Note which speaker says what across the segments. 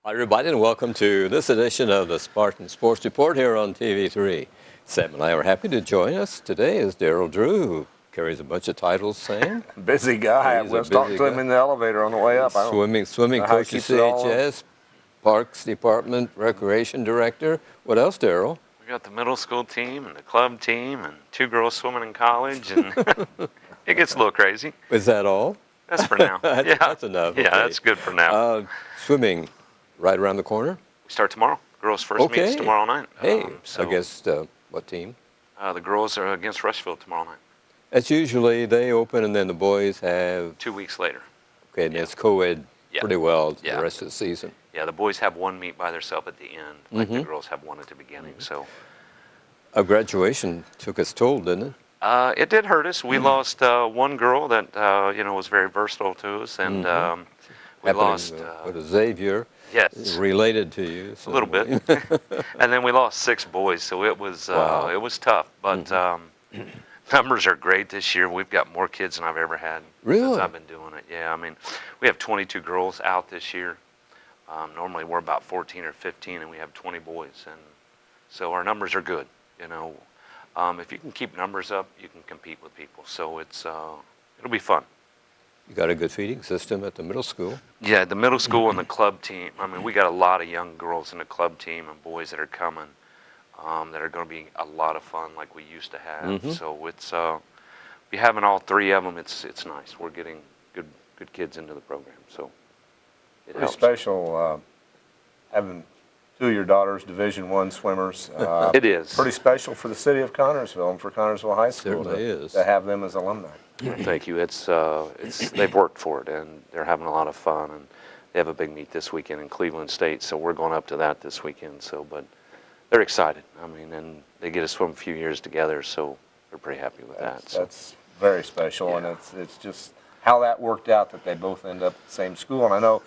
Speaker 1: Hi, everybody, and welcome to this edition of the Spartan Sports Report here on TV3. Sam and I are happy to join us. Today is Daryl Drew, who carries a bunch of titles, Sam.
Speaker 2: Busy guy. I was talking to him in the elevator on the way up.
Speaker 1: Swimming coach at CHS, Parks Department, Recreation Director. What else, Daryl?
Speaker 3: We got the middle school team and the club team and 2 girls swimming in college, and it gets a little crazy.
Speaker 1: Is that all?
Speaker 3: That's for now. Yeah,
Speaker 1: that's enough.
Speaker 3: Yeah,
Speaker 1: okay.
Speaker 3: That's good for now.
Speaker 1: Swimming right around the corner?
Speaker 3: We start tomorrow. Girls' first meet's tomorrow night.
Speaker 1: Hey, against what team?
Speaker 3: The girls are against Rushville tomorrow night.
Speaker 1: It's usually they open and then the boys have...
Speaker 3: 2 weeks later.
Speaker 1: Okay, and it's co-ed pretty well the rest of the season.
Speaker 3: Yeah, the boys have one meet by themselves at the end, like the girls have one at the beginning. So,
Speaker 1: graduation took its toll, didn't it?
Speaker 3: It did hurt us. We lost one girl that was very versatile to us, and we lost.
Speaker 1: Xavier?
Speaker 3: Yes.
Speaker 1: Related to you?
Speaker 3: So. A little bit. And then we lost 6 boys, so it was it was tough. But numbers are great this year. We've got more kids than I've ever had since I've been doing it. Yeah, I mean, we have 22 girls out this year. Normally we're about 14 or 15, and we have 20 boys, and so our numbers are good. If you can keep numbers up, you can compete with people. So it'll be fun.
Speaker 1: You got a good feeding system at the middle school.
Speaker 3: Yeah, the middle school and the club team. I mean, we got a lot of young girls in the club team and boys that are coming that are going to be a lot of fun like we used to have. So it's be having all 3 of them. It's nice. We're getting good kids into the program. So it helps.
Speaker 2: Special having 2 of your daughters Division I swimmers.
Speaker 3: It is
Speaker 2: pretty special for the city of Connersville and for Connersville High School to have them as alumni.
Speaker 3: Thank you. It's they've worked for it, and they're having a lot of fun, and they have a big meet this weekend in Cleveland State, so we're going up to that this weekend. So, but they're excited. I mean, and they get to swim a few years together, so they're pretty happy with that. So.
Speaker 2: That's very special, and it's just how that worked out that they both end up at the same school. And I know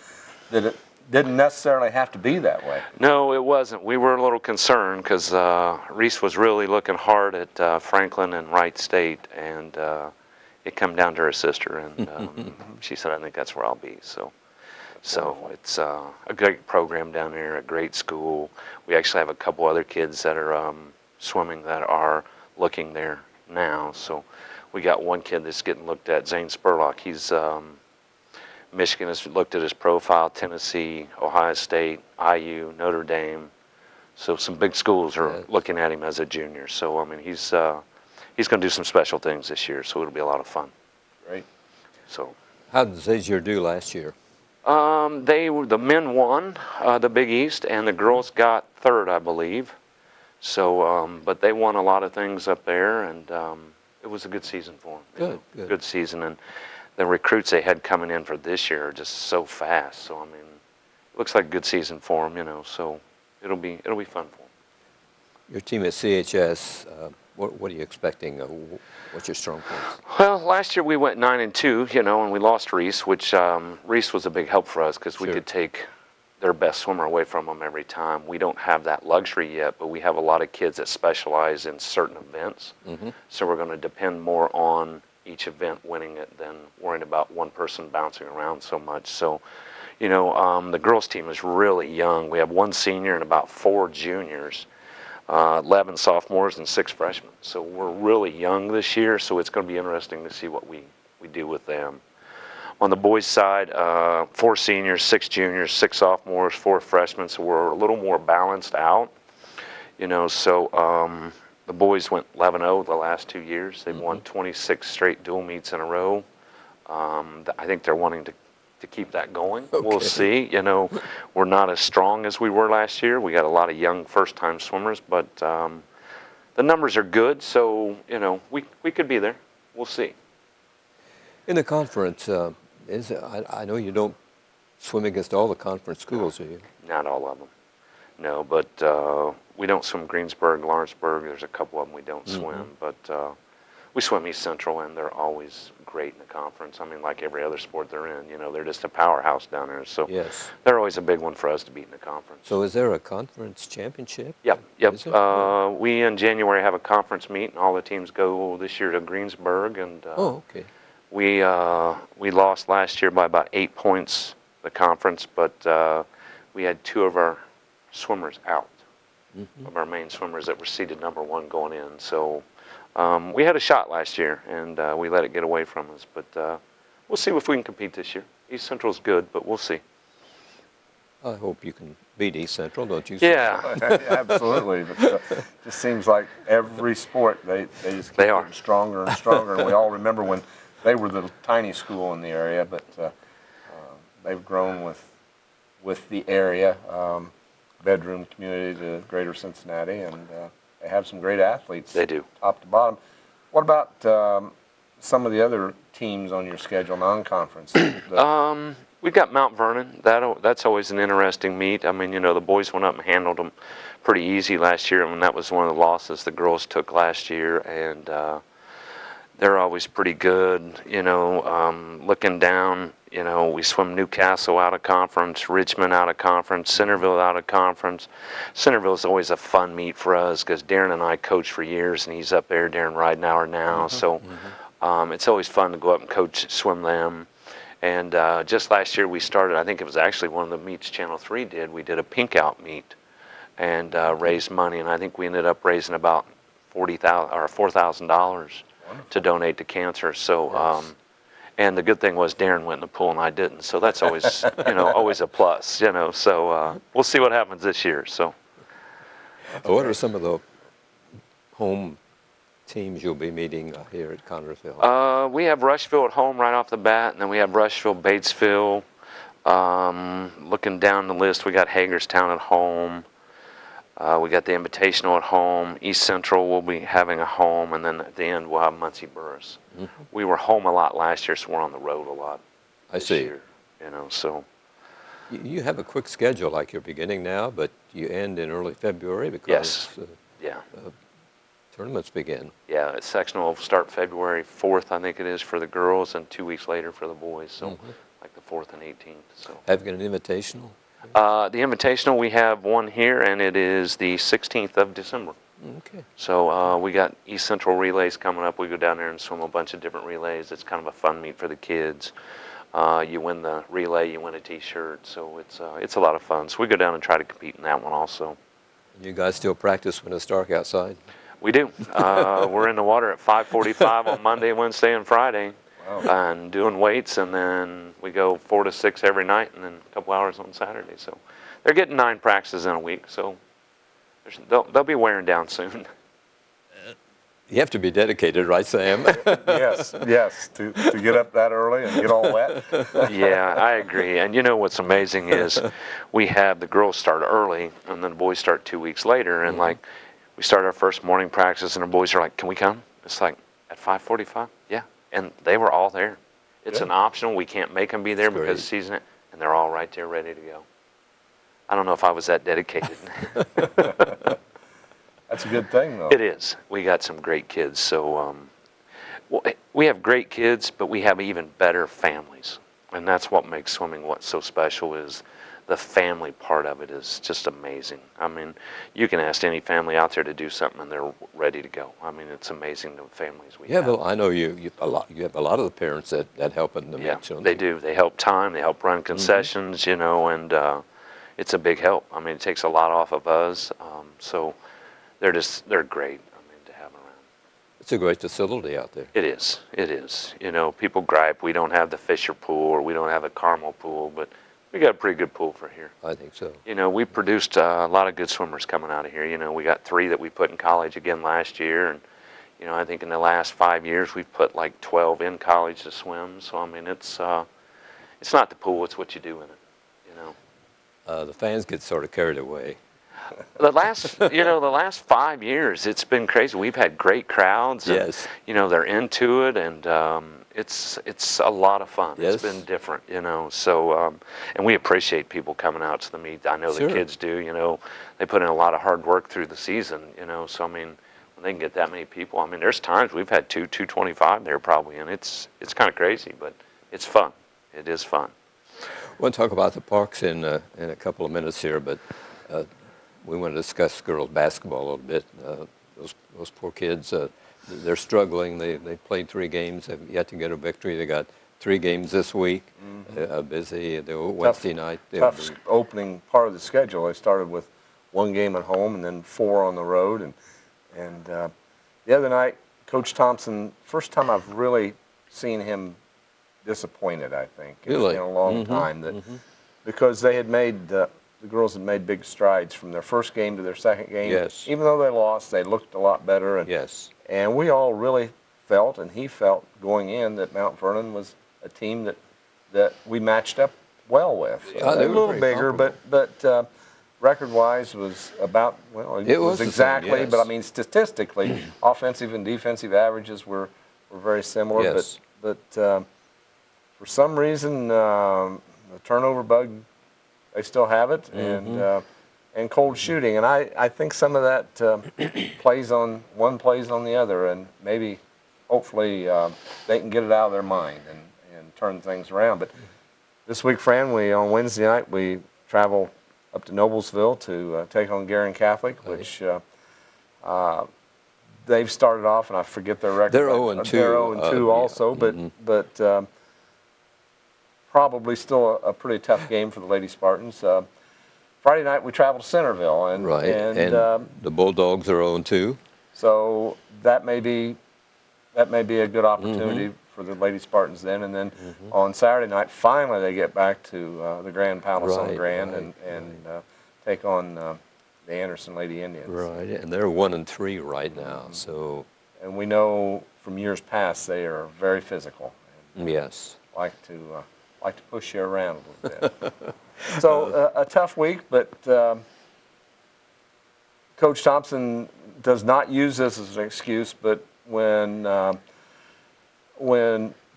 Speaker 2: that it didn't necessarily have to be that way.
Speaker 3: No, it wasn't. We were a little concerned because Reese was really looking hard at Franklin and Wright State, and it come down to her sister, and she said, "I think that's where I'll be." So it's a great program down there, a great school. We actually have a couple other kids that are swimming that are looking there now. So we got one kid that's getting looked at, Zane Spurlock. He's Michigan has looked at his profile, Tennessee, Ohio State, IU, Notre Dame. So some big schools are looking at him as a junior. So, I mean, he's going to do some special things this year, so it'll be a lot of fun.
Speaker 2: Great.
Speaker 1: So, how did Xavier do last year?
Speaker 3: The men won the Big East, and the girls got 3rd, I believe. So, but they won a lot of things up there, and it was a good season for them. Good season, and the recruits they had coming in for this year are just so fast. So I mean, it looks like a good season for them, So it'll be fun for them.
Speaker 1: Your team at CHS, what are you expecting? What's your strong points?
Speaker 3: Well, last year we went 9-2, and we lost Reese, which Reese was a big help for us because we could take their best swimmer away from them every time. We don't have that luxury yet, but we have a lot of kids that specialize in certain events. So we're going to depend more on each event winning it than worrying about one person bouncing around so much. So, the girls team is really young. We have 1 senior and about 4 juniors, 11 sophomores and 6 freshmen. So we're really young this year, so it's going to be interesting to see what we do with them. On the boys' side, 4 seniors, 6 juniors, 6 sophomores, 4 freshmen, so we're a little more balanced out. The boys went 11-0 the last 2 years. They've won 26 straight dual meets in a row. I think they're wanting to keep that going. We'll see. We're not as strong as we were last year. We got a lot of young first-time swimmers, but the numbers are good, so we could be there. We'll see.
Speaker 1: In the conference, I know you don't swim against all the conference schools, do you?
Speaker 3: Not all of them. No, but we don't swim Greensburg, Lawrenceburg. There's a couple of them we don't swim, but we swim East Central, and they're always great in the conference. I mean, like every other sport they're in, they're just a powerhouse down there. So they're always a big one for us to beat in the conference.
Speaker 1: So is there a conference championship?
Speaker 3: Yep. We in January have a conference meet, and all the teams go this year to Greensburg. And we lost last year by about 8 points, the conference, but we had 2 of our swimmers out, of our main swimmers that were seeded #1 going in. So we had a shot last year, and we let it get away from us. But we'll see if we can compete this year. East Central's good, but we'll see.
Speaker 1: I hope you can beat East Central, don't you?
Speaker 3: Yeah.
Speaker 2: Absolutely. But it just seems like every sport, they just keep getting stronger and stronger. And we all remember when they were the tiny school in the area, but they've grown with the area, bedroom community to greater Cincinnati, and they have some great athletes.
Speaker 3: They do.
Speaker 2: Top to bottom. What about some of the other teams on your schedule, non-conference?
Speaker 3: We've got Mount Vernon. That's always an interesting meet. I mean, the boys went up and handled them pretty easy last year, and that was one of the losses the girls took last year, and they're always pretty good. Looking down, we swim Newcastle out of conference, Richmond out of conference, Centerville out of conference. Centerville is always a fun meet for us because Darren and I coached for years, and he's up there, Darren Ridenauer now, so it's always fun to go up and swim them. And just last year we started, I think it was actually one of the meets Channel 3 did, we did a pink out meet and raised money, and I think we ended up raising about $4,000 to donate to cancer. So, and the good thing was Darren went in the pool and I didn't, so that's always, always a plus, so we'll see what happens this year, so.
Speaker 1: What are some of the home teams you'll be meeting here at Connersville?
Speaker 3: We have Rushville at home right off the bat, and then we have Rushville, Batesville. Looking down the list, we got Hagerstown at home. We got the Invitational at home. East Central will be having a home, and then at the end we'll have Muncie Burris. We were home a lot last year, so we're on the road a lot.
Speaker 1: I see.
Speaker 3: Year, so.
Speaker 1: You have a quick schedule like you're beginning now, but you end in early February because tournaments begin.
Speaker 3: Yeah, sectional will start February 4th, I think it is, for the girls, and 2 weeks later for the boys, so like the 4th and 18th. So.
Speaker 1: Have you got an invitational?
Speaker 3: The invitational, we have one here, and it is the 16th of December.
Speaker 1: Okay.
Speaker 3: So we got East Central relays coming up. We go down there and swim a bunch of different relays. It's kind of a fun meet for the kids. You win the relay, you win a T-shirt, so it's a lot of fun. So we go down and try to compete in that one also.
Speaker 1: You guys still practice when it's dark outside?
Speaker 3: We do. We're in the water at 5:45 on Monday, Wednesday, and Friday, and doing weights, and then we go 4 to 6 every night, and then a couple hours on Saturday. So they're getting 9 practices in a week, so they'll be wearing down soon.
Speaker 1: You have to be dedicated, right, Sam?
Speaker 2: Yes, to get up that early and get all wet.
Speaker 3: Yeah, I agree. And what's amazing is we have the girls start early, and then the boys start 2 weeks later, and we start our first morning practice, and the boys are like, "Can we come?" It's like, at 5:45? Yeah. And they were all there. It's an optional. We can't make them be there because of season it, and they're all right there ready to go. I don't know if I was that dedicated.
Speaker 2: That's a good thing, though.
Speaker 3: It is. We got some great kids. So we have great kids, but we have even better families. And that's what makes swimming what's so special is the family part of it is just amazing. I mean, you can ask any family out there to do something and they're ready to go. I mean, it's amazing the families we have.
Speaker 1: Yeah, well, I know you have a lot of the parents that help in the
Speaker 3: meet.
Speaker 1: Yeah,
Speaker 3: they do. They help time. They help run concessions, and it's a big help. I mean, it takes a lot off of us. So they're great. I mean, to have around.
Speaker 1: It's a great facility out there.
Speaker 3: It is. It is. People gripe we don't have the Fisher pool or we don't have a Carmel pool, but we got a pretty good pool for here.
Speaker 1: I think so.
Speaker 3: We produced a lot of good swimmers coming out of here. We got 3 that we put in college again last year, and I think in the last 5 years we've put like 12 in college to swim. So I mean, it's not the pool; it's what you do in it.
Speaker 1: The fans get sort of carried away.
Speaker 3: The last 5 years, it's been crazy. We've had great crowds. And,
Speaker 1: yes.
Speaker 3: They're into it, and it's a lot of fun.
Speaker 1: Yes.
Speaker 3: It's been different, So, and we appreciate people coming out to the meet. I know the kids do. They put in a lot of hard work through the season. So I mean, when they can get that many people, I mean, there's times we've had 225 there probably, and it's kind of crazy, but it's fun. It is fun.
Speaker 1: We'll talk about the parks in a couple of minutes here, but we want to discuss girls basketball a little bit. Those poor kids, they're struggling. They played 3 games. They've yet to get a victory. They got 3 games this week. Busy the Wednesday night.
Speaker 2: Tough opening part of the schedule. They started with 1 game at home and then 4 on the road. And the other night, Coach Thompson, first time I've really seen him disappointed, I think,
Speaker 1: really?
Speaker 2: in a long time. Because they had made, the girls had made big strides from their first game to their second game.
Speaker 1: Yes.
Speaker 2: Even though they lost, they looked a lot better. And,
Speaker 1: yes.
Speaker 2: And we all really felt, and he felt going in, that Mount Vernon was a team that we matched up well with.
Speaker 1: Yeah,
Speaker 2: They were a little bigger, but record-wise was about, well, it was exactly,
Speaker 1: same, yes.
Speaker 2: but I mean statistically, offensive and defensive averages were very similar.
Speaker 1: Yes.
Speaker 2: But for some reason, the turnover bug, they still have it, and cold shooting, and I think some of that plays on the other, and maybe, hopefully, they can get it out of their mind and turn things around. But this week, Fran, on Wednesday night, we travel up to Noblesville to take on Guerin Catholic, which they've started off, and I forget their record.
Speaker 1: They're 0-2.
Speaker 2: They're 0-2 also, but probably still a pretty tough game for the Lady Spartans. Friday night, we travel to Centerville, and
Speaker 1: the Bulldogs are 0-2.
Speaker 2: So that may be a good opportunity for the Lady Spartans then. And then on Saturday night, finally they get back to the Grand Palace on Grand and take on the Anderson Lady Indians.
Speaker 1: Right, and they're 1-3 right now. So,
Speaker 2: and we know from years past they are very physical. And
Speaker 1: yes,
Speaker 2: like to push you around a little bit. So a tough week, but Coach Thompson does not use this as an excuse. But when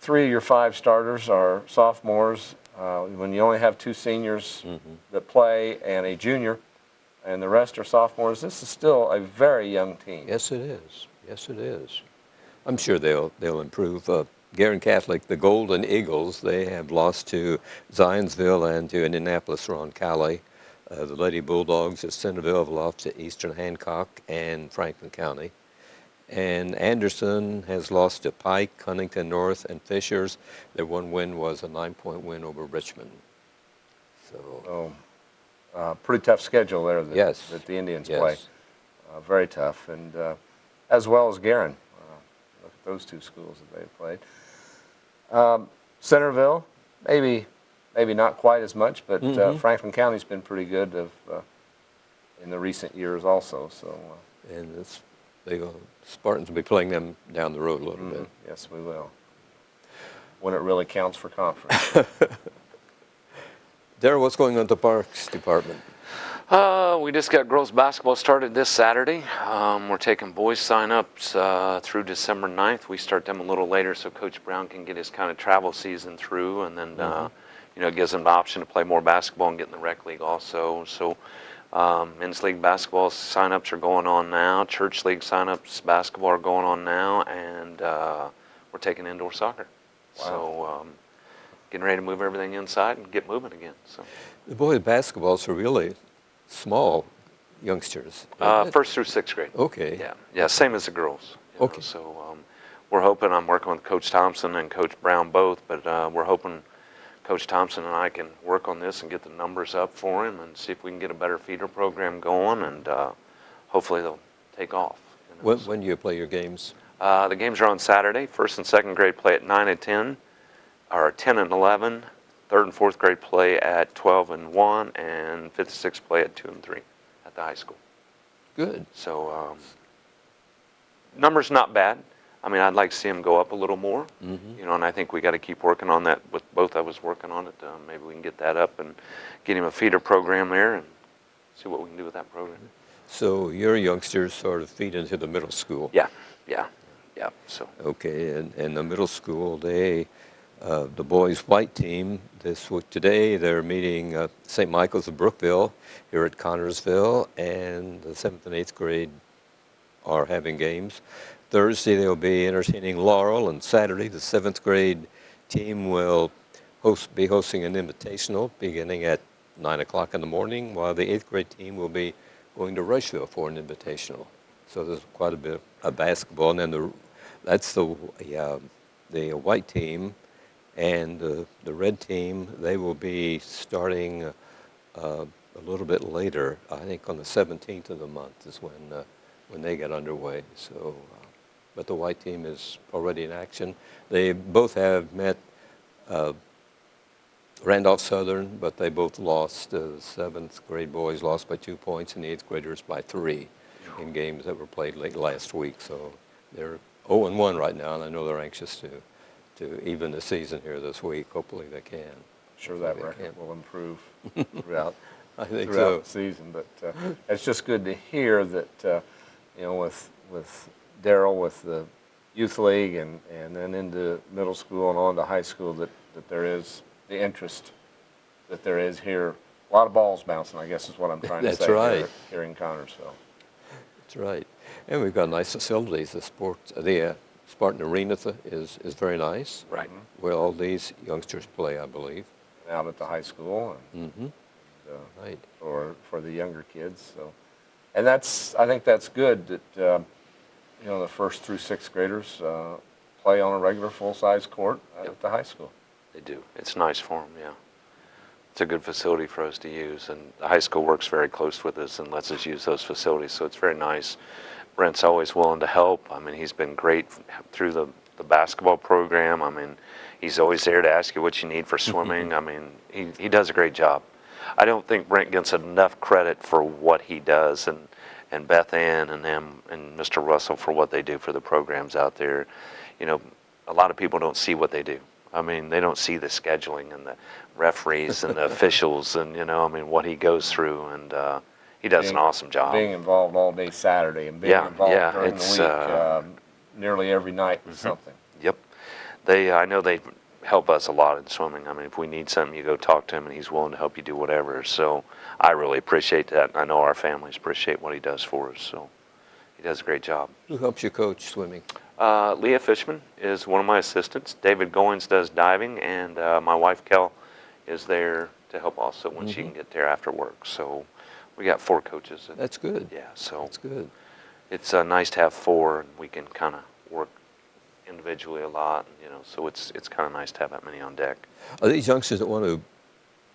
Speaker 2: 3 of your 5 starters are sophomores, when you only have 2 seniors that play and a junior, and the rest are sophomores, this is still a very young team.
Speaker 1: yes, it is. Yes, it is. I'm sure they'll improve. Guerin Catholic, the Golden Eagles, they have lost to Zionsville and to Indianapolis Roncalli. The Lady Bulldogs at Centerville have lost to Eastern Hancock and Franklin County. And Anderson has lost to Pike, Huntington North, and Fishers. Their one win was a 9-point win over Richmond. So,
Speaker 2: pretty tough schedule there that the Indians play. Very tough, and as well as Guerin. Look at those 2 schools that they've played. Centerville, maybe not quite as much, but Franklin County's been pretty good in the recent years also. So,
Speaker 1: and the Spartans will be playing them down the road a little bit.
Speaker 2: Yes, we will. When it really counts for conference.
Speaker 1: Darryl, what's going on at the Parks Department?
Speaker 3: We just got girls basketball started this Saturday. We're taking boys sign-ups through December 9th. We start them a little later so Coach Brown can get his kind of travel season through, and then it gives them the option to play more basketball and get in the rec league also. So men's league basketball sign-ups are going on now. Church league sign-ups basketball are going on now, and we're taking indoor soccer. Wow. So getting ready to move everything inside and get moving again. So
Speaker 1: the boys' basketballs are really small youngsters.
Speaker 3: First through 6th grade.
Speaker 1: Okay.
Speaker 3: Yeah, same as the girls.
Speaker 1: Okay.
Speaker 3: So we're hoping, I'm working with Coach Thompson and Coach Brown both, but we're hoping Coach Thompson and I can work on this and get the numbers up for him and see if we can get a better feeder program going, and hopefully they'll take off.
Speaker 1: When do you play your games?
Speaker 3: The games are on Saturday. 1st and 2nd grade play at 9 and 10, or 10 and 11. 3rd and 4th grade play at 12 and 1, and 5th and 6th play at 2 and 3 at the high school.
Speaker 1: Good.
Speaker 3: So numbers not bad. I mean, I'd like to see them go up a little more, and I think we got to keep working on that. With both of us working on it, maybe we can get that up and get him a feeder program there and see what we can do with that program.
Speaker 1: So your youngsters sort of feed into the middle school.
Speaker 3: Yeah. So
Speaker 1: okay, and the middle school, they the boys' white team today they're meeting St. Michael's of Brookville here at Connorsville, and the 7th and 8th grade are having games. Thursday they'll be entertaining Laurel, and Saturday the 7th grade team will be hosting an invitational beginning at 9 o'clock in the morning, while the 8th grade team will be going to Rushville for an invitational. So there's quite a bit of basketball, and then that's the white team And the red team, they will be starting a little bit later. I think on the 17th of the month is when they get underway. So, but the white team is already in action. They both have met Randolph Southern, but they both lost. The seventh grade boys lost by 2 points, and the eighth graders by 3 in games that were played late last week. So they're 0-1 right now, and I know they're anxious to even the season here this week. Hopefully they can.
Speaker 2: Sure, that record will improve throughout
Speaker 1: I think
Speaker 2: throughout
Speaker 1: so.
Speaker 2: the season. But it's just good to hear that with Darryl with the youth league and then into middle school and on to high school that there is the interest that there is here. A lot of balls bouncing, I guess, is what I'm trying to
Speaker 1: That's
Speaker 2: say
Speaker 1: right.
Speaker 2: here in Connersville.
Speaker 1: That's right. And we've got nice facilities. The Spartan Arena is very nice.
Speaker 3: Right.
Speaker 1: Where all these youngsters play, I believe.
Speaker 2: Out at the high school and
Speaker 1: Right.
Speaker 2: for the younger kids. So, and I think that's good that the first through sixth graders play on a regular full-size court at the high school.
Speaker 3: They do. It's nice for them, yeah. It's a good facility for us to use, and the high school works very close with us and lets us use those facilities, so it's very nice. Brent's always willing to help. I mean, he's been great through the basketball program. I mean, he's always there to ask you what you need for swimming. I mean, he does a great job. I don't think Brent gets enough credit for what he does, and Beth Ann and them and Mr. Russell for what they do for the programs out there. You know, a lot of people don't see what they do. I mean, they don't see the scheduling and the referees and the officials and, what he goes through. And he does an awesome job.
Speaker 2: Being involved all day Saturday and being involved during the week nearly every night with something.
Speaker 3: Yep. I know they help us a lot in swimming. I mean, if we need something, you go talk to him, and he's willing to help you do whatever. So I really appreciate that. I know our families appreciate what he does for us. So he does a great job.
Speaker 1: Who helps you coach swimming?
Speaker 3: Leah Fishman is one of my assistants. David Goins does diving, and my wife, Kel, is there to help also when she can get there after work. So we got 4 coaches.
Speaker 1: That's good.
Speaker 3: Yeah, so
Speaker 1: that's good.
Speaker 3: It's nice to have 4, and we can kind of work individually a lot, so it's kind of nice to have that many on deck.
Speaker 1: Are these youngsters that want to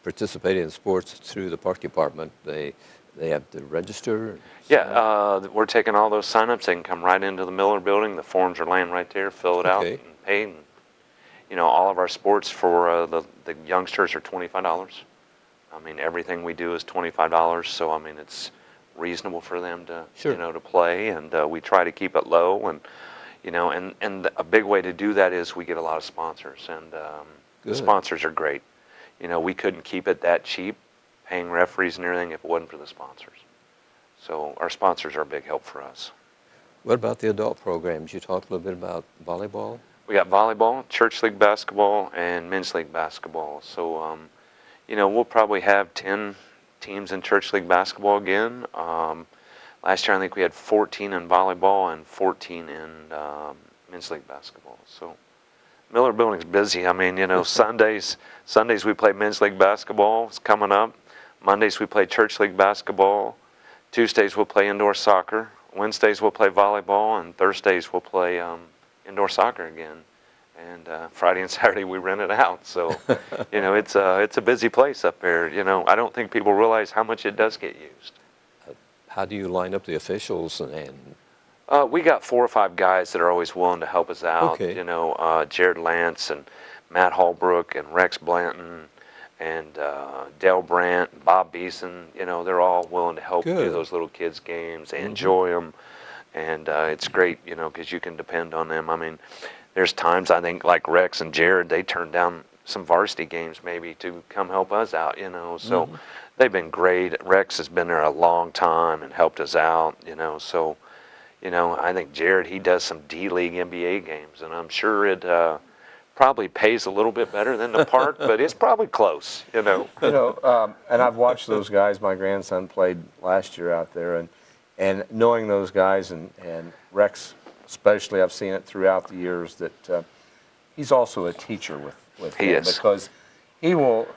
Speaker 1: participate in sports through the park department, they have to register?
Speaker 3: Yeah, we're taking all those signups. They can come right into the Miller building. The forms are laying right there. Fill it out and pay. And, all of our sports for the youngsters are $25. I mean, everything we do is $25. So, I mean, it's reasonable for them to, to play. And we try to keep it low. And, and a big way to do that is we get a lot of sponsors. And the sponsors are great. We couldn't keep it that cheap, paying referees and everything, if it wasn't for the sponsors. So our sponsors are a big help for us.
Speaker 1: What about the adult programs? You talked a little bit about volleyball.
Speaker 3: We got volleyball, church league basketball, and men's league basketball. So, we'll probably have 10 teams in church league basketball again. Last year, I think we had 14 in volleyball and 14 in men's league basketball. So Miller Building's busy. I mean, Sundays we play men's league basketball. It's coming up. Mondays we play church league basketball. Tuesdays we'll play indoor soccer. Wednesdays we'll play volleyball, and Thursdays we'll play indoor soccer again. And Friday and Saturday we rent it out. So, it's a busy place up there. I don't think people realize how much it does get used.
Speaker 1: How do you line up the officials and
Speaker 3: we got 4 or 5 guys that are always willing to help us out.
Speaker 1: Okay.
Speaker 3: Jared Lance and Matt Hallbrook and Rex Blanton and Dale Brandt, Bob Beeson. They're all willing to help do those little kids' games. They enjoy them, and it's great, because you can depend on them. I mean, there's times I think like Rex and Jared, they turn down some varsity games maybe to come help us out. So they've been great. Rex has been there a long time and helped us out. So. I think Jared, he does some D-League NBA games, and I'm sure it probably pays a little bit better than the park, but it's probably close, And
Speaker 2: I've watched those guys. My grandson played last year out there, and knowing those guys and Rex especially, I've seen it throughout the years that he's also a teacher with
Speaker 3: he
Speaker 2: them
Speaker 3: is.
Speaker 2: Because he will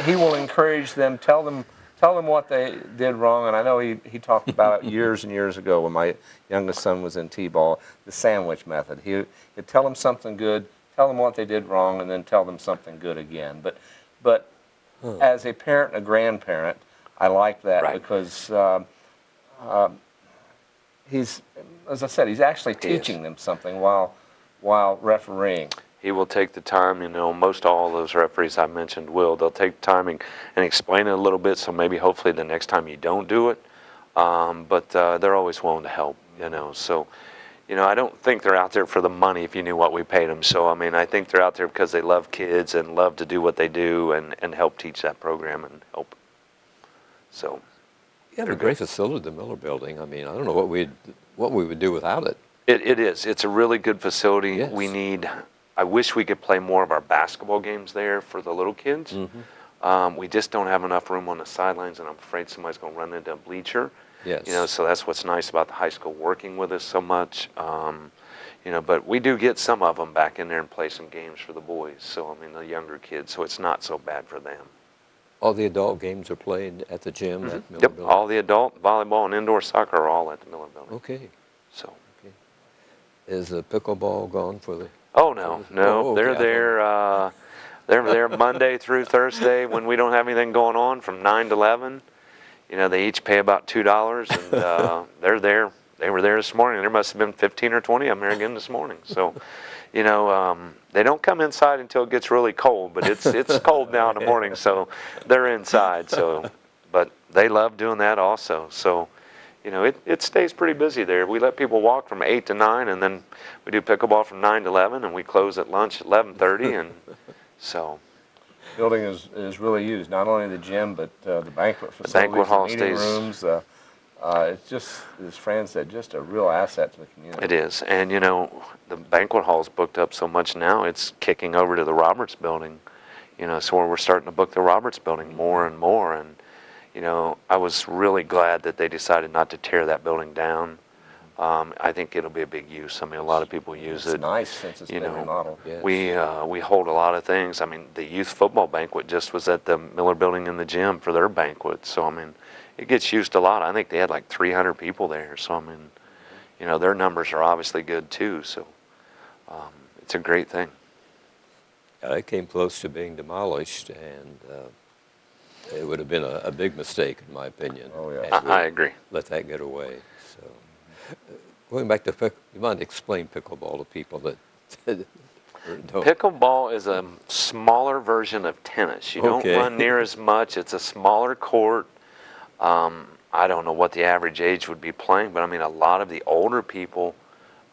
Speaker 2: encourage them, tell them what they did wrong. And I know he talked about it years and years ago when my youngest son was in T-ball, the sandwich method. He'd tell them something good, tell them what they did wrong, and then tell them something good again. But as a parent, a grandparent, I like that
Speaker 3: Right.
Speaker 2: because he's, as I said, he's actually teaching them something while refereeing.
Speaker 3: He will take the time, most all those referees I mentioned will. They'll take time and explain it a little bit, so maybe hopefully the next time you don't do it. But they're always willing to help, So, I don't think they're out there for the money if you knew what we paid them. So, I mean, I think they're out there because they love kids and love to do what they do and help teach that program and help. So,
Speaker 1: You have a great facility, the Miller Building. I mean, I don't know what we would do without it.
Speaker 3: It is. It's a really good facility.
Speaker 1: Yes.
Speaker 3: I wish we could play more of our basketball games there for the little kids.
Speaker 1: Mm-hmm.
Speaker 3: We just don't have enough room on the sidelines, and I'm afraid somebody's going to run into a bleacher.
Speaker 1: Yes.
Speaker 3: So that's what's nice about the high school working with us so much. But we do get some of them back in there and play some games for the boys. So, I mean, the younger kids, so it's not so bad for them.
Speaker 1: All the adult games are played at the gym at Miller
Speaker 3: Yep,
Speaker 1: Building?
Speaker 3: all the adult volleyball and indoor soccer are all at the Miller Building.
Speaker 1: Okay.
Speaker 3: So.
Speaker 1: Is the pickleball gone for the...
Speaker 3: Oh, no.
Speaker 1: Oh, okay.
Speaker 3: They're there Monday through Thursday when we don't have anything going on from 9 to 11. They each pay about $2, and they're there. They were there this morning. There must have been 15 or 20 of them there again this morning. So, they don't come inside until it gets really cold, but it's cold now in the morning, so they're inside. So, but they love doing that also. So, it stays pretty busy there. We let people walk from 8 to 9, and then we do pickleball from 9 to 11, and we close at lunch at 11:30, and so.
Speaker 2: Building is really used, not only the gym, but the banquet facilities,
Speaker 3: banquet hall
Speaker 2: the meeting
Speaker 3: stays-
Speaker 2: rooms. It's just, as Fran said, just a real asset to the community.
Speaker 3: It is, and the banquet hall's booked up so much now, it's kicking over to the Roberts Building. So we're starting to book the Roberts Building more and more, and I was really glad that they decided not to tear that building down. I think it'll be a big use. I mean, a lot of people use
Speaker 2: It's
Speaker 3: it.
Speaker 2: nice since it's been remodeled.
Speaker 1: Yes.
Speaker 3: We hold a lot of things. I mean, the youth football banquet just was at the Miller Building in the gym for their banquet. So, I mean, it gets used a lot. I think they had like 300 people there. So, I mean, their numbers are obviously good too. So, it's a great thing.
Speaker 1: It came close to being demolished, and it would have been a big mistake, in my opinion.
Speaker 2: Oh, yeah.
Speaker 1: had we
Speaker 3: I agree.
Speaker 1: let that get away. So, going back to you mind explain pickleball to people that don't?
Speaker 3: Pickleball is a smaller version of tennis. You don't
Speaker 1: Okay.
Speaker 3: run near as much. It's a smaller court. I don't know what the average age would be playing, but I mean, a lot of the older people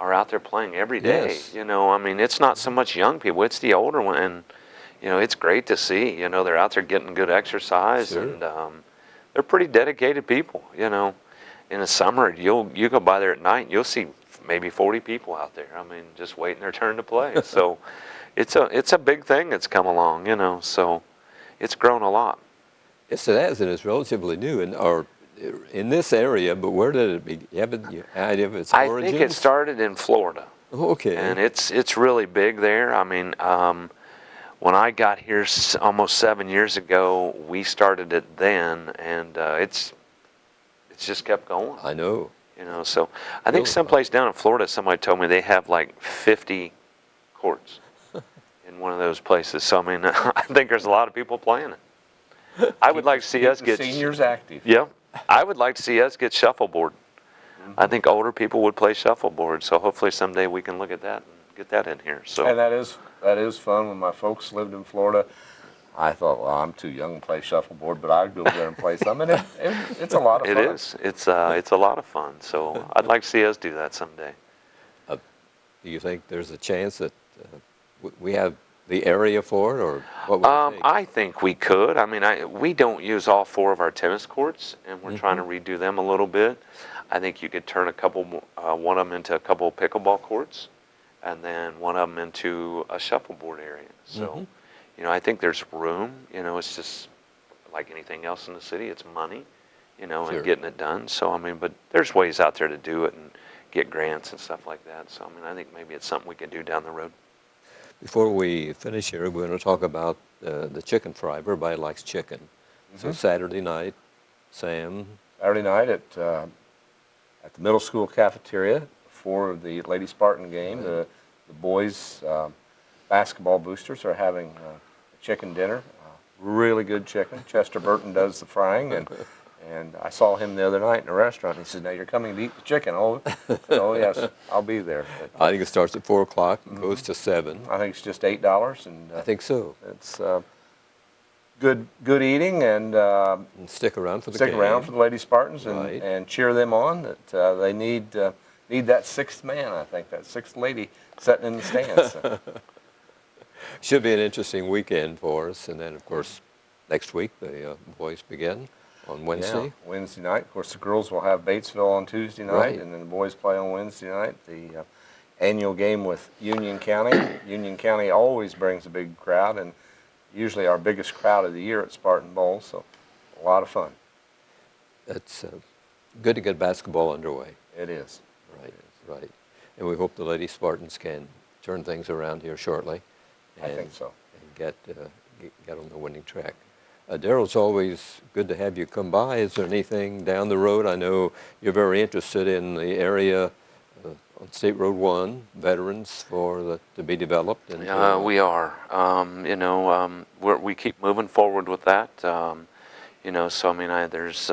Speaker 3: are out there playing every day.
Speaker 1: Yes.
Speaker 3: I mean, it's not so much young people, it's the older one. And, it's great to see, they're out there getting good exercise.
Speaker 1: Sure.
Speaker 3: And they're pretty dedicated people, In the summer, you go by there at night, you'll see maybe 40 people out there. I mean, just waiting their turn to play. So it's a big thing that's come along, so it's grown a lot.
Speaker 1: Yes, it has, and it's relatively new in this area. But where did it begin? You have any idea of its origins?
Speaker 3: I think it started in Florida.
Speaker 1: Okay.
Speaker 3: And it's really big there. I mean, when I got here almost 7 years ago, we started it then, and it's just kept going.
Speaker 1: I know.
Speaker 3: So I think someplace down in Florida, somebody told me they have like 50 courts in one of those places. So I mean, I think there's a lot of people playing it. I would like to see us
Speaker 2: Keep
Speaker 3: get
Speaker 2: the seniors active.
Speaker 3: Yeah, I would like to see us get shuffleboard. I think older people would play shuffleboard. So hopefully someday we can look at that and get that in here. So
Speaker 2: And that is fun. When my folks lived in Florida, I thought, well, I'm too young to play shuffleboard, but I'd go over there and play some. And it's a lot of fun.
Speaker 3: it is. It's a lot of fun. So I'd like to see us do that someday.
Speaker 1: Do you think there's a chance that we have the area for it, or what would it take?
Speaker 3: I think we could. I mean, we don't use all 4 of our tennis courts, and we're trying to redo them a little bit. I think you could turn one of them into a couple of pickleball courts, and then one of them into a shuffleboard area. So, I think there's room. It's just like anything else in the city. It's money,
Speaker 1: Sure.
Speaker 3: and getting it done. So, I mean, but there's ways out there to do it and get grants and stuff like that. So, I mean, I think maybe it's something we can do down the road.
Speaker 1: Before we finish here, we're going to talk about the chicken fry. Everybody likes chicken. So Saturday night, Sam.
Speaker 2: Saturday night at the middle school cafeteria for the Lady Spartan game. The boys basketball boosters are having a chicken dinner. Really good chicken. Chester Burton does the frying, and I saw him the other night in a restaurant. He said, "Now you're coming to eat the chicken." Oh, oh yes, I'll be there. But,
Speaker 1: I think it starts at 4 o'clock and goes to 7.
Speaker 2: I think it's just $8, and
Speaker 1: I think so.
Speaker 2: it's good eating, and
Speaker 1: And stick around for the
Speaker 2: stick
Speaker 1: game.
Speaker 2: around for the Lady Spartans and,
Speaker 1: Right.
Speaker 2: and cheer them on. That they need that sixth man. I think that sixth lady sitting in the stands.
Speaker 1: Should be an interesting weekend for us. And then, of course, next week the boys begin on Wednesday.
Speaker 2: Yeah, Wednesday night. Of course, the girls will have Batesville on Tuesday night,
Speaker 1: Right.
Speaker 2: and then the boys play on Wednesday night. The annual game with Union County. Union County always brings a big crowd, and usually our biggest crowd of the year at Spartan Bowl, so a lot of fun.
Speaker 1: It's good to get basketball underway.
Speaker 2: It is.
Speaker 1: Right, right. And we hope the Lady Spartans can turn things around here shortly.
Speaker 2: I think so.
Speaker 1: And get on the winning track. Darryl, it's always good to have you come by. Is there anything down the road? I know you're very interested in the area on State Road 1, veterans to be developed. And
Speaker 3: We are. We keep moving forward with that. So I mean, there's,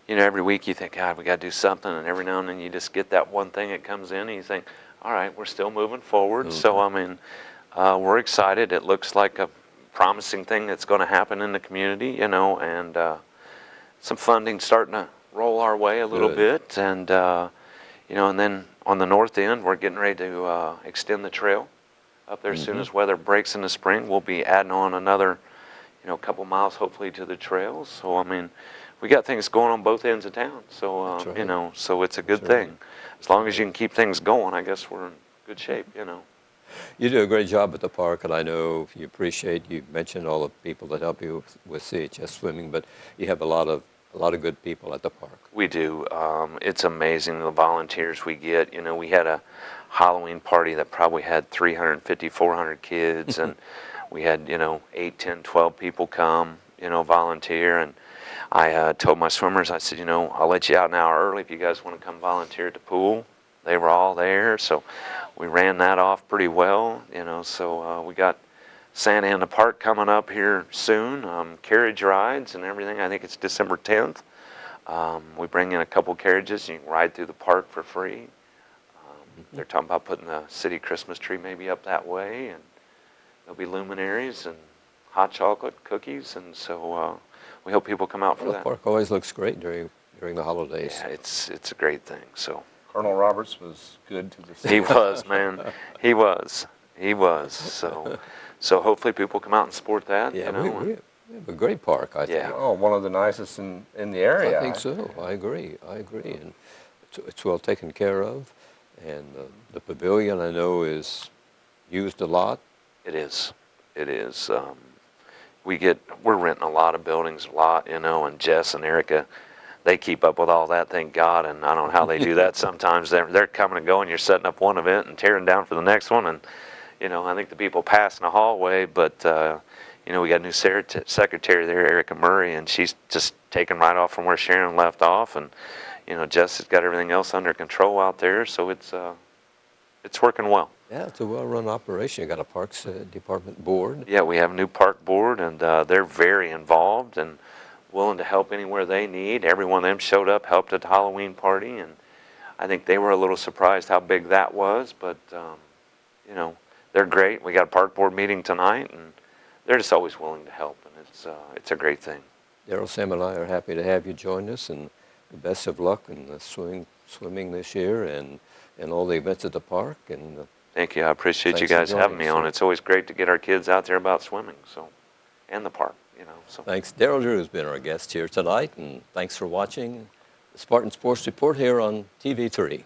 Speaker 3: every week you think, God, we got to do something, and every now and then you just get that one thing that comes in, and you think, all right, we're still moving forward.
Speaker 1: Mm-hmm.
Speaker 3: So I mean, we're excited. It looks like a promising thing that's going to happen in the community, and some funding starting to roll our way a little
Speaker 1: Good.
Speaker 3: bit, and and then on the north end, we're getting ready to extend the trail up there. As soon as weather breaks in the spring, we'll be adding on another, couple miles hopefully to the trails. So I mean, we got things going on both ends of town. So
Speaker 1: That's right.
Speaker 3: so it's a good
Speaker 1: That's
Speaker 3: thing.
Speaker 1: right.
Speaker 3: As long as you can keep things going, I guess we're in good shape.
Speaker 1: You do a great job at the park, and I know you mentioned all the people that help you with CHS swimming, but you have a lot of good people at the park.
Speaker 3: We do. It's amazing the volunteers we get. We had a Halloween party that probably had 350, 400 kids, and we had 8, 10, 12 people come, volunteer. And I told my swimmers, I said, I'll let you out an hour early if you guys want to come volunteer at the pool. They were all there, so we ran that off pretty well. So we got Santa in the Park coming up here soon, carriage rides and everything. I think it's December 10th. We bring in a couple carriages, and you can ride through the park for free. They're talking about putting the city Christmas tree maybe up that way, and there'll be luminaries and hot chocolate, cookies, and so we hope people come out for
Speaker 1: Well,
Speaker 3: that.
Speaker 1: the park always looks great during the holidays.
Speaker 3: Yeah, it's a great thing. So
Speaker 2: Colonel Roberts was good to the city.
Speaker 3: he was, man. He was. So hopefully people come out and support that.
Speaker 1: Yeah, we have a great park, I think.
Speaker 3: Yeah.
Speaker 2: Oh, one of the nicest in the area.
Speaker 1: I think so. I agree. And it's well taken care of. And the pavilion, I know, is used a lot.
Speaker 3: It is. We're renting a lot of buildings, and Jess and Erica, they keep up with all that, thank God, and I don't know how they do that sometimes. They're coming and going, you're setting up one event and tearing down for the next one, and, I think the people pass in the hallway, but, we got a new secretary there, Erica Murray, and she's just taking right off from where Sharon left off, and, Jess has got everything else under control out there, so it's working well.
Speaker 1: Yeah, it's a well-run operation. You got a Parks Department board.
Speaker 3: Yeah, we have a new park board, and they're very involved and willing to help anywhere they need. Every one of them showed up, helped at the Halloween party, and I think they were a little surprised how big that was, but, they're great. We got a park board meeting tonight, and they're just always willing to help, and it's a great thing.
Speaker 1: Darryl, Sam, and I are happy to have you join us, and the best of luck in the swimming this year and all the events at the park. And
Speaker 3: thank you. I appreciate you
Speaker 1: thanks for
Speaker 3: guys having
Speaker 1: joining
Speaker 3: me
Speaker 1: us,
Speaker 3: on.
Speaker 1: sir.
Speaker 3: It's always great to get our kids out there about swimming, and the park, So.
Speaker 1: Thanks. Darryl Drew has been our guest here tonight, and thanks for watching the Spartan Sports Report here on TV3.